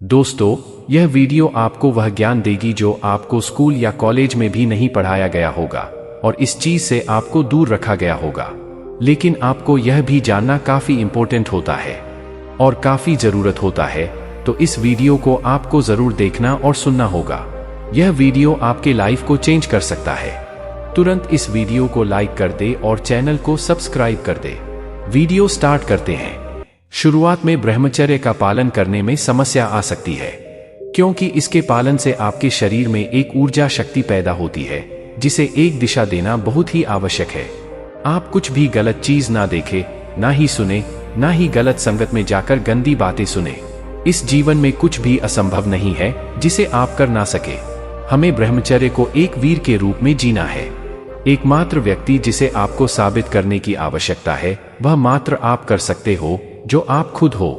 दोस्तों, यह वीडियो आपको वह ज्ञान देगी जो आपको स्कूल या कॉलेज में भी नहीं पढ़ाया गया होगा और इस चीज से आपको दूर रखा गया होगा। लेकिन आपको यह भी जानना काफी इंपॉर्टेंट होता है और काफी जरूरत होता है, तो इस वीडियो को आपको जरूर देखना और सुनना होगा। यह वीडियो आपके लाइफ को चेंज कर सकता है। तुरंत इस वीडियो को लाइक कर दे और चैनल को सब्सक्राइब कर दे। वीडियो स्टार्ट करते हैं। शुरुआत में ब्रह्मचर्य का पालन करने में समस्या आ सकती है, क्योंकि इसके पालन से आपके शरीर में एक ऊर्जा शक्ति पैदा होती है जिसे एक दिशा देना बहुत ही आवश्यक है। आप कुछ भी गलत चीज ना देखें, ना ही सुने, ना ही गलत संगत में जाकर गंदी बातें सुने। इस जीवन में कुछ भी असंभव नहीं है जिसे आप कर ना सके। हमें ब्रह्मचर्य को एक वीर के रूप में जीना है। एकमात्र व्यक्ति जिसे आपको साबित करने की आवश्यकता है वह मात्र आप कर सकते हो, जो आप खुद हो।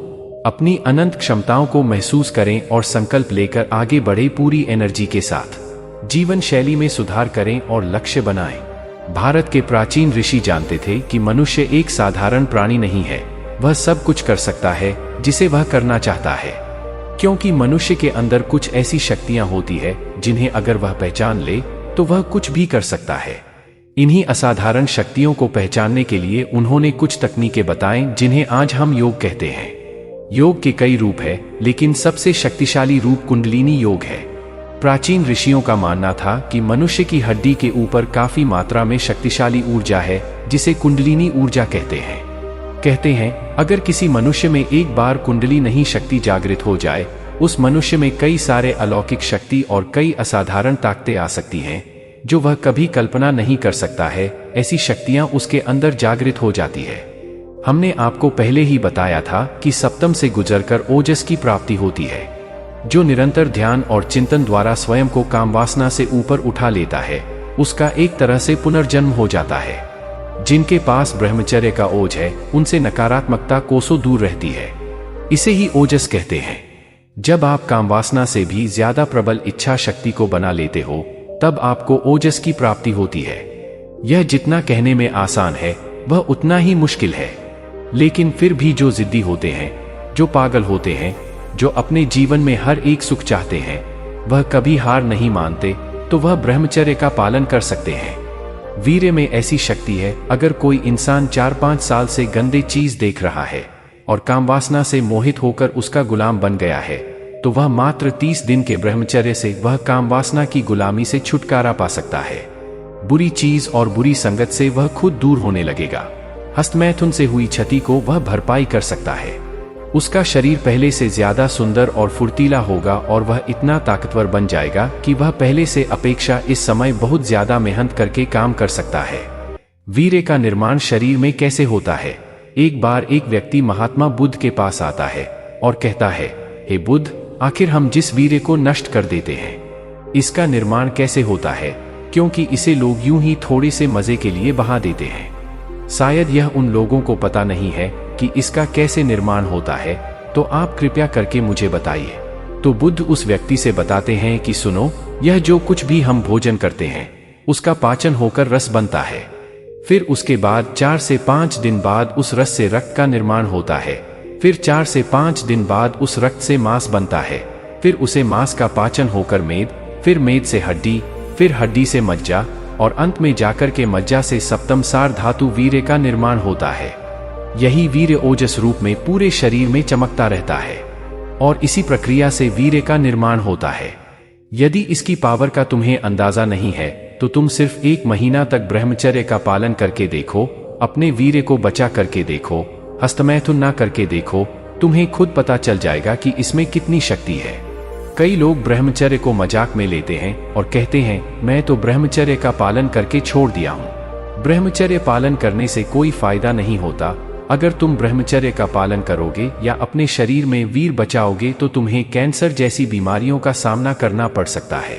अपनी अनंत क्षमताओं को महसूस करें और संकल्प लेकर आगे बढ़े पूरी एनर्जी के साथ। जीवन शैली में सुधार करें और लक्ष्य बनाएं। भारत के प्राचीन ऋषि जानते थे कि मनुष्य एक साधारण प्राणी नहीं है, वह सब कुछ कर सकता है जिसे वह करना चाहता है। क्योंकि मनुष्य के अंदर कुछ ऐसी शक्तियां होती है जिन्हें अगर वह पहचान ले तो वह कुछ भी कर सकता है। इन्हीं असाधारण शक्तियों को पहचानने के लिए उन्होंने कुछ तकनीकें बताएं जिन्हें आज हम योग कहते हैं। योग के कई रूप है, लेकिन सबसे शक्तिशाली रूप कुंडलिनी योग है। प्राचीन ऋषियों का मानना था कि मनुष्य की हड्डी के ऊपर काफी मात्रा में शक्तिशाली ऊर्जा है जिसे कुंडलिनी ऊर्जा कहते हैं अगर किसी मनुष्य में एक बार कुंडली नहीं शक्ति जागृत हो जाए, उस मनुष्य में कई सारे अलौकिक शक्ति और कई असाधारण ताकतें आ सकती हैं जो वह कभी कल्पना नहीं कर सकता है। ऐसी शक्तियां उसके अंदर जागृत हो जाती है। हमने आपको पहले ही बताया था कि सप्तम से गुजरकर ओजस की प्राप्ति होती है, जो निरंतर ध्यान और चिंतन द्वारा स्वयं को कामवासना से ऊपर उठा लेता है। उसका एक तरह से पुनर्जन्म हो जाता है। जिनके पास ब्रह्मचर्य का ओज है उनसे नकारात्मकता कोसों दूर रहती है। इसे ही ओजस कहते हैं। जब आप कामवासना से भी ज्यादा प्रबल इच्छा शक्ति को बना लेते हो तब आपको ओजस की प्राप्ति होती है। यह जितना कहने में आसान है वह उतना ही मुश्किल है। लेकिन फिर भी जो जिद्दी होते हैं, जो पागल होते हैं, जो अपने जीवन में हर एक सुख चाहते हैं, वह कभी हार नहीं मानते, तो वह ब्रह्मचर्य का पालन कर सकते हैं। वीर्य में ऐसी शक्ति है, अगर कोई इंसान 4-5 साल से गंदे चीज देख रहा है और कामवासना से मोहित होकर उसका गुलाम बन गया है, तो वह मात्र 30 दिन के ब्रह्मचर्य से वह कामवासना की गुलामी से छुटकारा पा सकता है। बुरी चीज और बुरी संगत से वह खुद दूर होने लगेगा। हस्तमैथुन से हुई क्षति को वह भरपाई कर सकता है। उसका शरीर पहले से ज्यादा सुंदर और फुर्तीला होगा और वह इतना ताकतवर बन जाएगा कि वह पहले से अपेक्षा इस समय बहुत ज्यादा मेहनत करके काम कर सकता है। वीर्य का निर्माण शरीर में कैसे होता है? एक बार एक व्यक्ति महात्मा बुद्ध के पास आता है और कहता है, हे बुद्ध, आखिर हम जिस वीर्य को नष्ट कर देते हैं, इसका निर्माण कैसे होता है? क्योंकि इसे लोग यूं ही थोड़े से मजे के लिए बहा देते हैं। शायद यह उन लोगों को पता नहीं है कि इसका कैसे निर्माण होता है, तो आप कृपया करके मुझे बताइए। तो बुद्ध उस व्यक्ति से बताते हैं कि सुनो, यह जो कुछ भी हम भोजन करते हैं उसका पाचन होकर रस बनता है। फिर उसके बाद 4 से 5 दिन बाद उस रस से रक्त का निर्माण होता है। फिर 4 से 5 दिन बाद उस रक्त से मांस बनता है। फिर उसे मांस का पाचन होकर मेद, फिर मेद से हड्डी, फिर हड्डी से मज्जा और अंत में जाकर के मज्जा से सप्तम सार धातु वीर्य का निर्माण होता है। यही वीर्य ओजस रूप में पूरे शरीर में चमकता रहता है और इसी प्रक्रिया से वीर्य का निर्माण होता है। यदि इसकी पावर का तुम्हें अंदाजा नहीं है तो तुम सिर्फ 1 महीना तक ब्रह्मचर्य का पालन करके देखो, अपने वीर्य को बचा करके देखो, हस्तमैथुन ना करके देखो, तुम्हें खुद पता चल जाएगा कि इसमें कितनी शक्ति है। कई लोग ब्रह्मचर्य को मजाक में लेते हैं और कहते हैं, मैं तो ब्रह्मचर्य का पालन करके छोड़ दिया हूँ। ब्रह्मचर्य पालन करने से कोई फायदा नहीं होता। अगर तुम ब्रह्मचर्य का पालन करोगे या अपने शरीर में वीर बचाओगे तो तुम्हें कैंसर जैसी बीमारियों का सामना करना पड़ सकता है।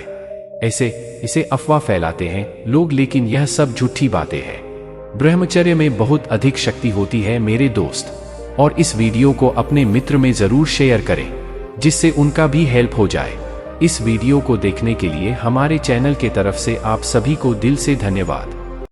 इसे अफवाह फैलाते हैं लोग, लेकिन यह सब झूठी बातें हैं। ब्रह्मचर्य में बहुत अधिक शक्ति होती है मेरे दोस्त, और इस वीडियो को अपने मित्र में जरूर शेयर करें जिससे उनका भी हेल्प हो जाए। इस वीडियो को देखने के लिए हमारे चैनल के तरफ से आप सभी को दिल से धन्यवाद।